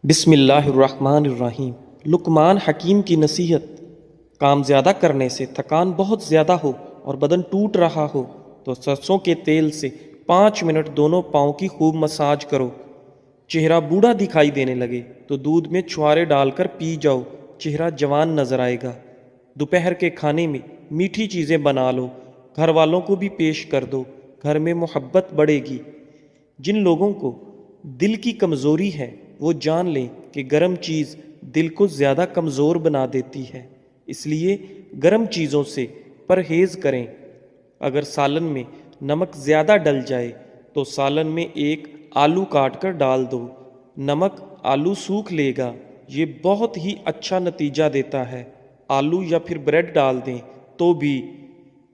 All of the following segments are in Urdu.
بسم اللہ الرحمن الرحیم۔ لقمان حکیم کی نصیحت: کام زیادہ کرنے سے تھکان بہت زیادہ ہو اور بدن ٹوٹ رہا ہو تو سرسوں کے تیل سے 5 منٹ دونوں پاؤں کی خوب مساج کرو۔ چہرہ بوڑھا دکھائی دینے لگے تو دودھ میں چھوارے ڈال کر پی جاؤ، چہرہ جوان نظر آئے گا۔ دوپہر کے کھانے میں میٹھی چیزیں بنا لو، گھر والوں کو بھی پیش کر دو، گھر میں محبت بڑھے گی۔ جن لوگوں کو دل کی کمزوری ہے وہ جان لیں کہ گرم چیز دل کو زیادہ کمزور بنا دیتی ہے، اس لیے گرم چیزوں سے پرہیز کریں۔ اگر سالن میں نمک زیادہ ڈل جائے تو سالن میں ایک آلو کاٹ کر ڈال دو، نمک آلو سوکھ لے گا، یہ بہت ہی اچھا نتیجہ دیتا ہے۔ آلو یا پھر بریڈ ڈال دیں تو بھی،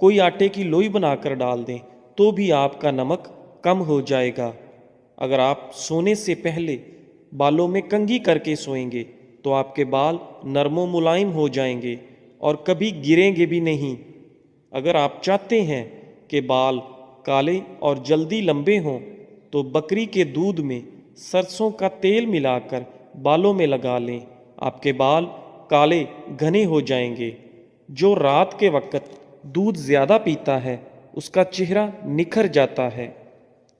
کوئی آٹے کی لوئی بنا کر ڈال دیں تو بھی آپ کا نمک کم ہو جائے گا۔ اگر آپ سونے سے پہلے بالوں میں کنگھی کر کے سوئیں گے تو آپ کے بال نرم و ملائم ہو جائیں گے اور کبھی گریں گے بھی نہیں۔ اگر آپ چاہتے ہیں کہ بال کالے اور جلدی لمبے ہوں تو بکری کے دودھ میں سرسوں کا تیل ملا کر بالوں میں لگا لیں، آپ کے بال کالے گھنے ہو جائیں گے۔ جو رات کے وقت دودھ زیادہ پیتا ہے اس کا چہرہ نکھر جاتا ہے۔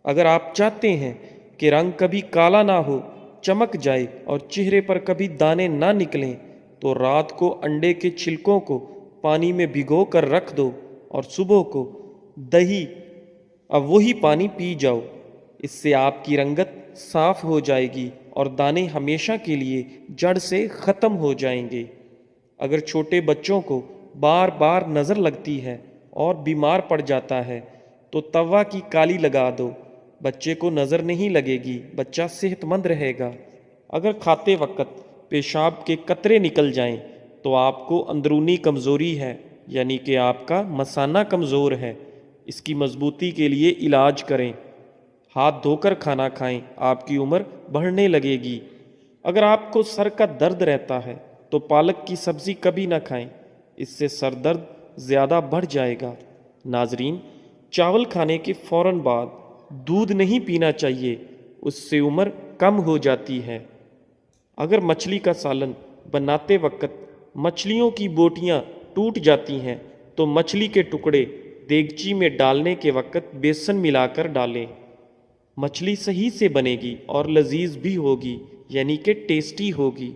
اگر آپ چاہتے ہیں کہ رنگ کبھی کالا نہ ہو، چمک جائے اور چہرے پر کبھی دانے نہ نکلیں تو رات کو انڈے کے چھلکوں کو پانی میں بھگو کر رکھ دو اور صبح کو دہی اب وہی پانی پی جاؤ۔ اس سے آپ کی رنگت صاف ہو جائے گی اور دانے ہمیشہ کے لیے جڑ سے ختم ہو جائیں گے۔ اگر چھوٹے بچوں کو بار بار نظر لگتی ہے اور بیمار پڑ جاتا ہے تو توا کی کالی لگا دو، بچے کو نظر نہیں لگے گی، بچہ صحت مند رہے گا۔ اگر کھاتے وقت پیشاب کے قطرے نکل جائیں تو آپ کو اندرونی کمزوری ہے، یعنی کہ آپ کا مثانہ کمزور ہے، اس کی مضبوطی کے لیے علاج کریں۔ ہاتھ دھو کر کھانا کھائیں، آپ کی عمر بڑھنے لگے گی۔ اگر آپ کو سر کا درد رہتا ہے تو پالک کی سبزی کبھی نہ کھائیں، اس سے سر درد زیادہ بڑھ جائے گا۔ ناظرین، چاول کھانے کے فوراً بعد دودھ نہیں پینا چاہیے، اس سے عمر کم ہو جاتی ہے۔ اگر مچھلی کا سالن بناتے وقت مچھلیوں کی بوٹیاں ٹوٹ جاتی ہیں تو مچھلی کے ٹکڑے دیگچی میں ڈالنے کے وقت بیسن ملا کر ڈالیں، مچھلی صحیح سے بنے گی اور لذیذ بھی ہوگی، یعنی کہ ٹیسٹی ہوگی۔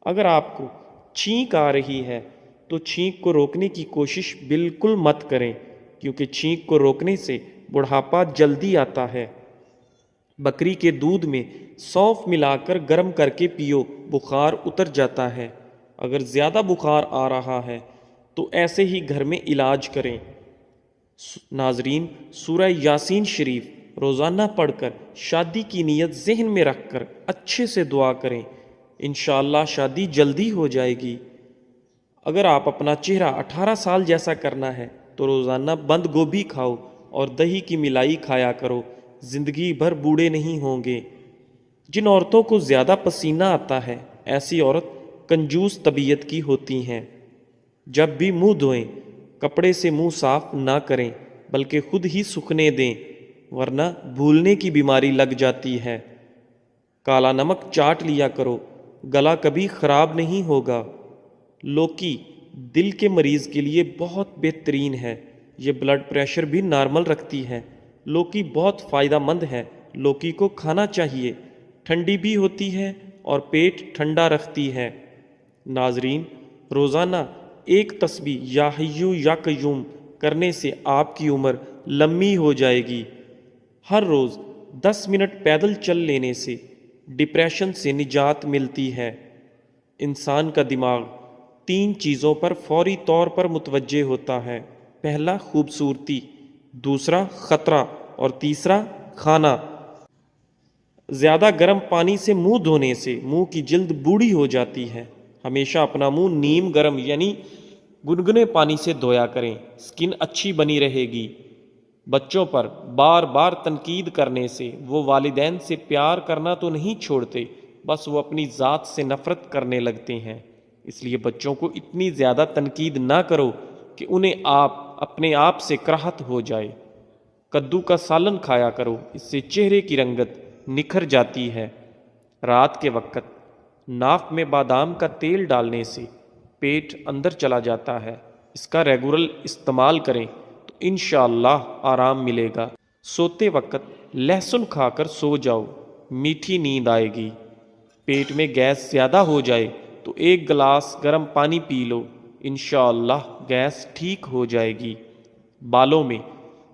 اگر آپ کو چھینک آ رہی ہے تو چھینک کو روکنے کی کوشش بالکل مت کریں، کیونکہ چھینک کو روکنے سے بڑھاپا جلدی آتا ہے۔ بکری کے دودھ میں سونف ملا کر گرم کر کے پیو، بخار اتر جاتا ہے۔ اگر زیادہ بخار آ رہا ہے تو ایسے ہی گھر میں علاج کریں۔ ناظرین، سورہ یاسین شریف روزانہ پڑھ کر شادی کی نیت ذہن میں رکھ کر اچھے سے دعا کریں، انشاءاللہ شادی جلدی ہو جائے گی۔ اگر آپ اپنا چہرہ 18 سال جیسا کرنا ہے تو روزانہ بند گوبھی کھاؤ اور دہی کی ملائی کھایا کرو، زندگی بھر بوڑھے نہیں ہوں گے۔ جن عورتوں کو زیادہ پسینہ آتا ہے ایسی عورت کنجوس طبیعت کی ہوتی ہیں۔ جب بھی منہ دھوئیں کپڑے سے منہ صاف نہ کریں بلکہ خود ہی سوکھنے دیں، ورنہ بھولنے کی بیماری لگ جاتی ہے۔ کالا نمک چاٹ لیا کرو، گلا کبھی خراب نہیں ہوگا۔ لوکی دل کے مریض کے لیے بہت بہترین ہے، یہ بلڈ پریشر بھی نارمل رکھتی ہے۔ لوکی بہت فائدہ مند ہے، لوکی کو کھانا چاہیے، ٹھنڈی بھی ہوتی ہے اور پیٹ ٹھنڈا رکھتی ہے۔ ناظرین، روزانہ ایک تسبیح یا حیو یا قیوم کرنے سے آپ کی عمر لمبی ہو جائے گی۔ ہر روز 10 منٹ پیدل چل لینے سے ڈپریشن سے نجات ملتی ہے۔ انسان کا دماغ 3 چیزوں پر فوری طور پر متوجہ ہوتا ہے: پہلا خوبصورتی، دوسرا خطرہ اور تیسرا کھانا۔ زیادہ گرم پانی سے منہ دھونے سے منہ کی جلد بوڑھی ہو جاتی ہے۔ ہمیشہ اپنا منہ نیم گرم یعنی گنگنے پانی سے دھویا کریں، سکن اچھی بنی رہے گی۔ بچوں پر بار بار تنقید کرنے سے وہ والدین سے پیار کرنا تو نہیں چھوڑتے، بس وہ اپنی ذات سے نفرت کرنے لگتے ہیں۔ اس لیے بچوں کو اتنی زیادہ تنقید نہ کرو کہ انہیں اپنے آپ سے کراہت ہو جائے۔ کدو کا سالن کھایا کرو، اس سے چہرے کی رنگت نکھر جاتی ہے۔ رات کے وقت ناک میں بادام کا تیل ڈالنے سے پیٹ اندر چلا جاتا ہے، اس کا ریگولر استعمال کریں تو انشاءاللہ آرام ملے گا۔ سوتے وقت لہسن کھا کر سو جاؤ، میٹھی نیند آئے گی۔ پیٹ میں گیس زیادہ ہو جائے تو 1 گلاس گرم پانی پی لو، انشاءاللہ گیس ٹھیک ہو جائے گی۔ بالوں میں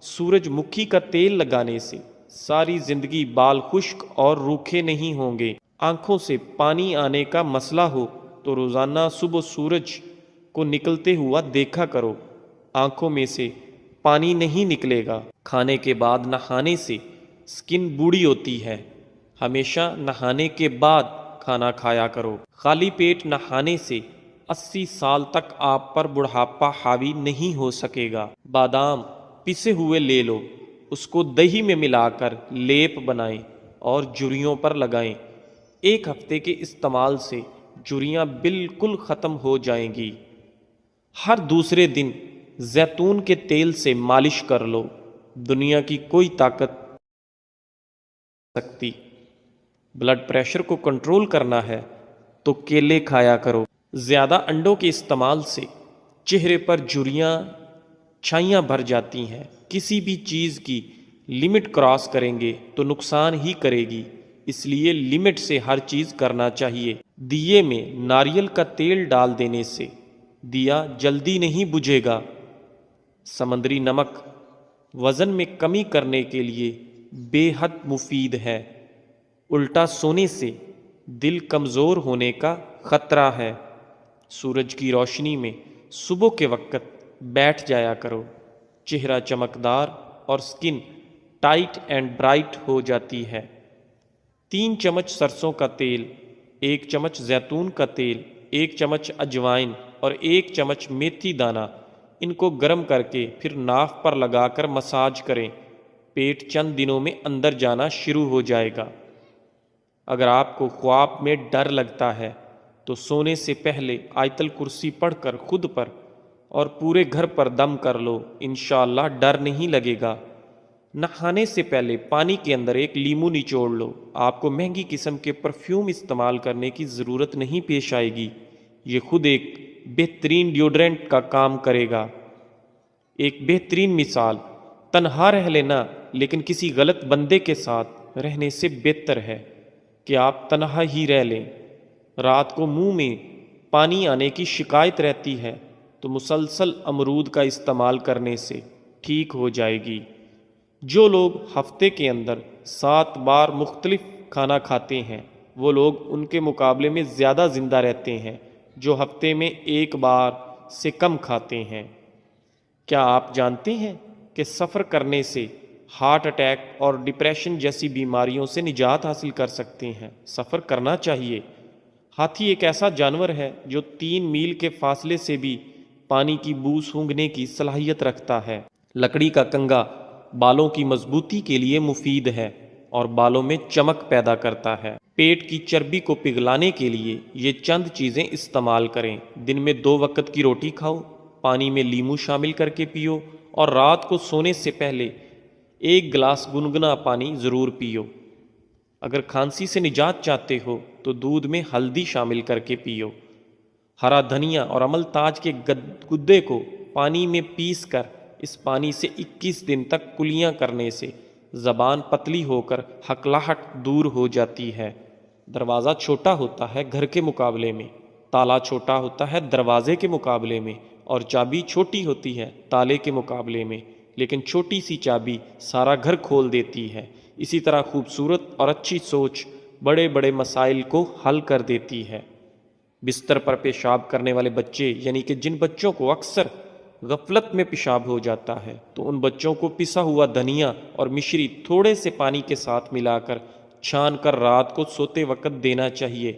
سورج مکھی کا تیل لگانے سے ساری زندگی بال خشک اور روکھے نہیں ہوں گے۔ آنکھوں سے پانی آنے کا مسئلہ ہو تو روزانہ صبح سورج کو نکلتے ہوا دیکھا کرو، آنکھوں میں سے پانی نہیں نکلے گا۔ کھانے کے بعد نہانے سے سکن بوڑھی ہوتی ہے، ہمیشہ نہانے کے بعد کھانا کھایا کرو۔ خالی پیٹ نہانے سے 80 سال تک آپ پر بڑھاپا حاوی نہیں ہو سکے گا۔ بادام پسے ہوئے لے لو، اس کو دہی میں ملا کر لیپ بنائیں اور جھریوں پر لگائیں۔ 1 ہفتے کے استعمال سے جھریاں بالکل ختم ہو جائیں گی۔ ہر دوسرے دن زیتون کے تیل سے مالش کر لو، دنیا کی کوئی طاقت سکتی۔ بلڈ پریشر کو کنٹرول کرنا ہے تو کیلے کھایا کرو۔ زیادہ انڈوں کے استعمال سے چہرے پر جھریاں چھائیاں بھر جاتی ہیں۔ کسی بھی چیز کی لمٹ کراس کریں گے تو نقصان ہی کرے گی، اس لیے لمٹ سے ہر چیز کرنا چاہیے۔ دیے میں ناریل کا تیل ڈال دینے سے دیا جلدی نہیں بجھے گا۔ سمندری نمک وزن میں کمی کرنے کے لیے بے حد مفید ہے۔ الٹا سونے سے دل کمزور ہونے کا خطرہ ہے۔ سورج کی روشنی میں صبح کے وقت بیٹھ جایا کرو، چہرہ چمکدار اور سکن ٹائٹ اینڈ برائٹ ہو جاتی ہے۔ 3 چمچ سرسوں کا تیل، 1 چمچ زیتون کا تیل، 1 چمچ اجوائن اور 1 چمچ میتھی دانہ، ان کو گرم کر کے پھر ناف پر لگا کر مساج کریں۔ پیٹ چند دنوں میں اندر جانا شروع ہو جائے گا۔ اگر آپ کو خواب میں ڈر لگتا ہے تو سونے سے پہلے آیت الکرسی پڑھ کر خود پر اور پورے گھر پر دم کر لو، انشاءاللہ ڈر نہیں لگے گا۔ نہانے سے پہلے پانی کے اندر 1 لیمو نچوڑ لو، آپ کو مہنگی قسم کے پرفیوم استعمال کرنے کی ضرورت نہیں پیش آئے گی، یہ خود ایک بہترین ڈیوڈرنٹ کا کام کرے گا۔ ایک بہترین مثال، تنہا رہ لینا لیکن کسی غلط بندے کے ساتھ رہنے سے بہتر ہے کہ آپ تنہا ہی رہ لیں۔ رات کو منہ میں پانی آنے کی شکایت رہتی ہے تو مسلسل امرود کا استعمال کرنے سے ٹھیک ہو جائے گی۔ جو لوگ ہفتے کے اندر 7 بار مختلف کھانا کھاتے ہیں وہ لوگ ان کے مقابلے میں زیادہ زندہ رہتے ہیں جو ہفتے میں 1 بار سے کم کھاتے ہیں۔ کیا آپ جانتے ہیں کہ سفر کرنے سے ہارٹ اٹیک اور ڈپریشن جیسی بیماریوں سے نجات حاصل کر سکتے ہیں؟ سفر کرنا چاہیے۔ ہاتھی ایک ایسا جانور ہے جو 3 میل کے فاصلے سے بھی پانی کی بو سونگھنے کی صلاحیت رکھتا ہے۔ لکڑی کا کنگا بالوں کی مضبوطی کے لیے مفید ہے اور بالوں میں چمک پیدا کرتا ہے۔ پیٹ کی چربی کو پگھلانے کے لیے یہ چند چیزیں استعمال کریں۔ دن میں 2 وقت کی روٹی کھاؤ، پانی میں لیمو شامل کر کے پیو اور رات کو سونے سے پہلے 1 گلاس گنگنا پانی ضرور پیو۔ اگر کھانسی سے نجات چاہتے ہو تو دودھ میں ہلدی شامل کر کے پیو۔ ہرا دھنیا اور عمل تاج کے گدے کو پانی میں پیس کر اس پانی سے 21 دن تک کلیاں کرنے سے زبان پتلی ہو کر ہکلاہٹ دور ہو جاتی ہے۔ دروازہ چھوٹا ہوتا ہے گھر کے مقابلے میں، تالا چھوٹا ہوتا ہے دروازے کے مقابلے میں، اور چابی چھوٹی ہوتی ہے تالے کے مقابلے میں، لیکن چھوٹی سی چابی سارا گھر کھول دیتی ہے۔ اسی طرح خوبصورت اور اچھی سوچ بڑے بڑے مسائل کو حل کر دیتی ہے۔ بستر پر پیشاب کرنے والے بچے، یعنی کہ جن بچوں کو اکثر غفلت میں پیشاب ہو جاتا ہے، تو ان بچوں کو پسا ہوا دھنیا اور مشری تھوڑے سے پانی کے ساتھ ملا کر چھان کر رات کو سوتے وقت دینا چاہیے۔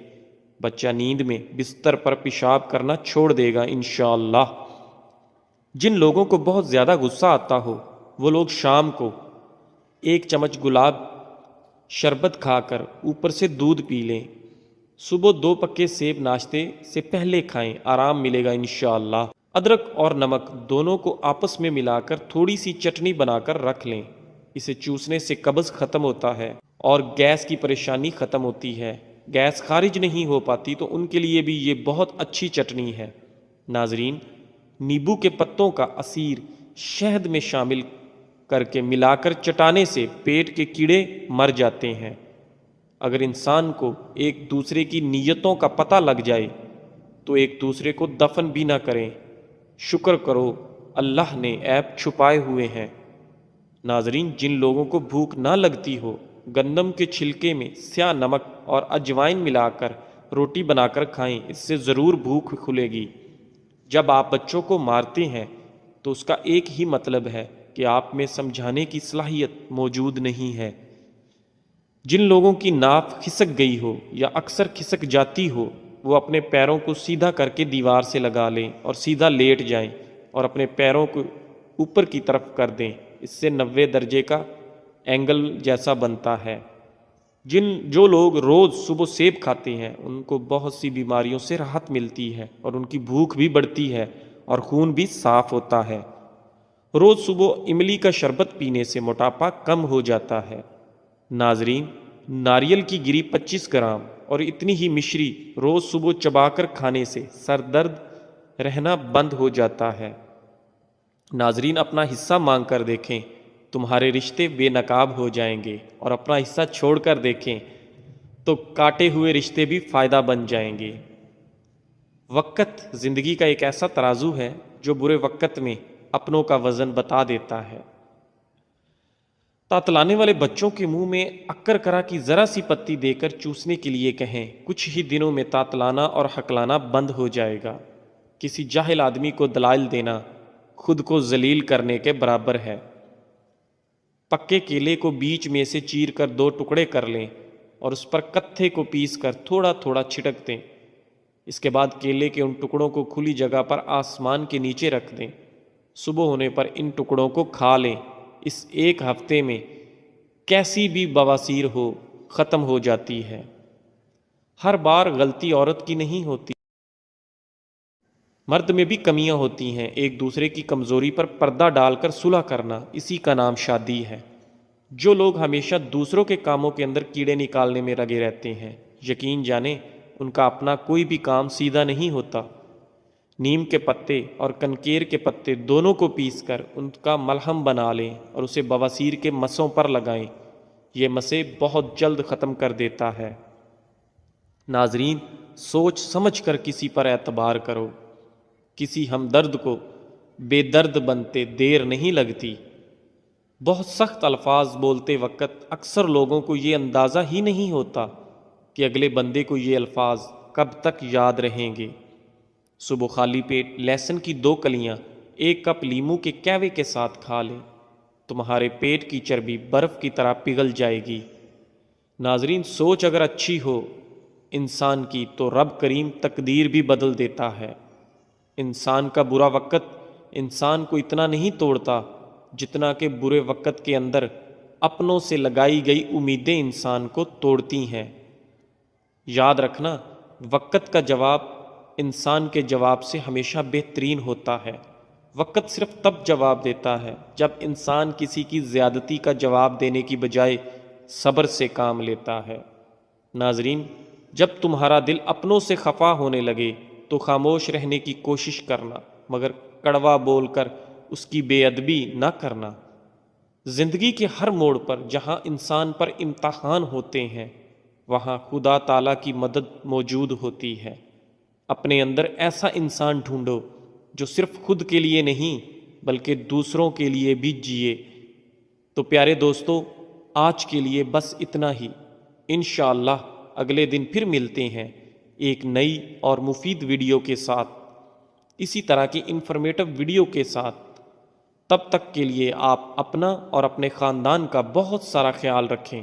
بچہ نیند میں بستر پر پیشاب کرنا چھوڑ دے گا انشاءاللہ۔ جن لوگوں کو بہت زیادہ غصہ آتا ہو وہ لوگ شام کو 1 چمچ گلاب شربت کھا کر اوپر سے دودھ پی لیں۔ صبح 2 پکے سیب ناشتے سے پہلے کھائیں، آرام ملے گا انشاءاللہ۔ ادرک اور نمک دونوں کو آپس میں ملا کر تھوڑی سی چٹنی بنا کر رکھ لیں، اسے چوسنے سے قبض ختم ہوتا ہے اور گیس کی پریشانی ختم ہوتی ہے۔ گیس خارج نہیں ہو پاتی تو ان کے لیے بھی یہ بہت اچھی چٹنی ہے۔ ناظرین، نیبو کے پتوں کا عصیر شہد میں شامل کر کے ملا کر چٹانے سے پیٹ کے کیڑے مر جاتے ہیں۔ اگر انسان کو ایک دوسرے کی نیتوں کا پتہ لگ جائے تو ایک دوسرے کو دفن بھی نہ کریں۔ شکر کرو اللہ نے عیب چھپائے ہوئے ہیں۔ ناظرین، جن لوگوں کو بھوک نہ لگتی ہو، گندم کے چھلکے میں سیاہ نمک اور اجوائن ملا کر روٹی بنا کر کھائیں، اس سے ضرور بھوک کھلے گی۔ جب آپ بچوں کو مارتے ہیں تو اس کا ایک ہی مطلب ہے کہ آپ میں سمجھانے کی صلاحیت موجود نہیں ہے۔ جن لوگوں کی ناف کھسک گئی ہو یا اکثر کھسک جاتی ہو، وہ اپنے پیروں کو سیدھا کر کے دیوار سے لگا لیں اور سیدھا لیٹ جائیں اور اپنے پیروں کو اوپر کی طرف کر دیں۔ اس سے 90 درجے کا اینگل جیسا بنتا ہے۔ جو لوگ روز صبح سیب کھاتے ہیں ان کو بہت سی بیماریوں سے راحت ملتی ہے اور ان کی بھوک بھی بڑھتی ہے اور خون بھی صاف ہوتا ہے۔ روز صبح املی کا شربت پینے سے موٹاپا کم ہو جاتا ہے۔ ناظرین، ناریل کی گری 25 گرام اور اتنی ہی مشری روز صبح چبا کر کھانے سے سر درد رہنا بند ہو جاتا ہے۔ ناظرین، اپنا حصہ مانگ کر دیکھیں، تمہارے رشتے بے نقاب ہو جائیں گے، اور اپنا حصہ چھوڑ کر دیکھیں تو کاٹے ہوئے رشتے بھی فائدہ بن جائیں گے۔ وقت زندگی کا ایک ایسا ترازو ہے جو برے وقت میں اپنوں کا وزن بتا دیتا ہے۔ تاتلانے والے بچوں کے منہ میں اکر کرا کی ذرا سی پتی دے کر چوسنے کے لیے کہیں، کچھ ہی دنوں میں تاتلانا اور ہکلانا بند ہو جائے گا۔ کسی جاہل آدمی کو دلائل دینا خود کو ذلیل کرنے کے برابر ہے۔ پکے کیلے کو بیچ میں سے چیر کر 2 ٹکڑے کر لیں اور اس پر کتھے کو پیس کر تھوڑا تھوڑا چھٹک دیں۔ اس کے بعد کیلے کے ان ٹکڑوں کو کھلی جگہ پر آسمان کے نیچے رکھ دیں۔ صبح ہونے پر ان ٹکڑوں کو کھا لیں۔ اس 1 ہفتے میں کیسی بھی بواسیر ہو ختم ہو جاتی ہے۔ ہر بار غلطی عورت کی نہیں ہوتی، مرد میں بھی کمیاں ہوتی ہیں۔ ایک دوسرے کی کمزوری پر پردہ ڈال کر صلح کرنا، اسی کا نام شادی ہے۔ جو لوگ ہمیشہ دوسروں کے کاموں کے اندر کیڑے نکالنے میں لگے رہتے ہیں، یقین جانیں ان کا اپنا کوئی بھی کام سیدھا نہیں ہوتا۔ نیم کے پتے اور کنکیر کے پتے دونوں کو پیس کر ان کا ملہم بنا لیں اور اسے بواسیر کے مسوں پر لگائیں۔ یہ مسے بہت جلد ختم کر دیتا ہے۔ ناظرین، سوچ سمجھ کر کسی پر اعتبار کرو۔ کسی ہمدرد کو بے درد بنتے دیر نہیں لگتی۔ بہت سخت الفاظ بولتے وقت اکثر لوگوں کو یہ اندازہ ہی نہیں ہوتا کہ اگلے بندے کو یہ الفاظ کب تک یاد رہیں گے۔ صبح خالی پیٹ لہسن کی 2 کلیاں 1 کپ لیموں کے کہوے کے ساتھ کھا لیں، تمہارے پیٹ کی چربی برف کی طرح پگھل جائے گی۔ ناظرین، سوچ اگر اچھی ہو انسان کی تو رب کریم تقدیر بھی بدل دیتا ہے۔ انسان کا برا وقت انسان کو اتنا نہیں توڑتا جتنا کہ برے وقت کے اندر اپنوں سے لگائی گئی امیدیں انسان کو توڑتی ہیں۔ یاد رکھنا، وقت کا جواب انسان کے جواب سے ہمیشہ بہترین ہوتا ہے۔ وقت صرف تب جواب دیتا ہے جب انسان کسی کی زیادتی کا جواب دینے کی بجائے صبر سے کام لیتا ہے۔ ناظرین، جب تمہارا دل اپنوں سے خفا ہونے لگے تو خاموش رہنے کی کوشش کرنا، مگر کڑوا بول کر اس کی بے ادبی نہ کرنا۔ زندگی کے ہر موڑ پر جہاں انسان پر امتحان ہوتے ہیں وہاں خدا تعالیٰ کی مدد موجود ہوتی ہے۔ اپنے اندر ایسا انسان ڈھونڈو جو صرف خود کے لیے نہیں بلکہ دوسروں کے لیے بھی جیے۔ تو پیارے دوستو، آج کے لیے بس اتنا ہی۔ انشاءاللہ اگلے دن پھر ملتے ہیں ایک نئی اور مفید ویڈیو کے ساتھ، اسی طرح کی انفارمیٹو ویڈیو کے ساتھ۔ تب تک کے لیے آپ اپنا اور اپنے خاندان کا بہت سارا خیال رکھیں۔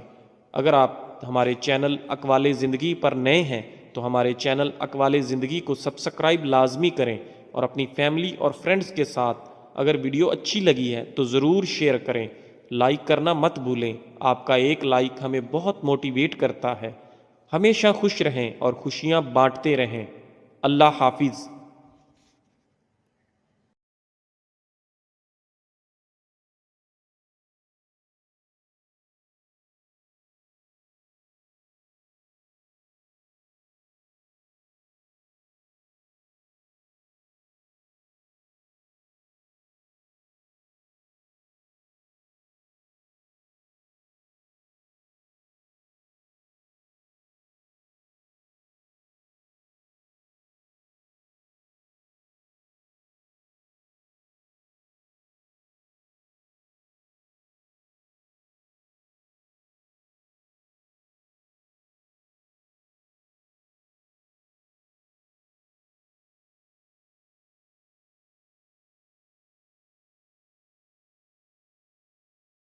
اگر آپ ہمارے چینل اقوال زندگی پر نئے ہیں تو ہمارے چینل اقوال زندگی کو سبسکرائب لازمی کریں اور اپنی فیملی اور فرینڈز کے ساتھ اگر ویڈیو اچھی لگی ہے تو ضرور شیئر کریں۔ لائک کرنا مت بھولیں، آپ کا ایک لائک ہمیں بہت موٹیویٹ کرتا ہے۔ ہمیشہ خوش رہیں اور خوشیاں بانٹتے رہیں۔ اللہ حافظ۔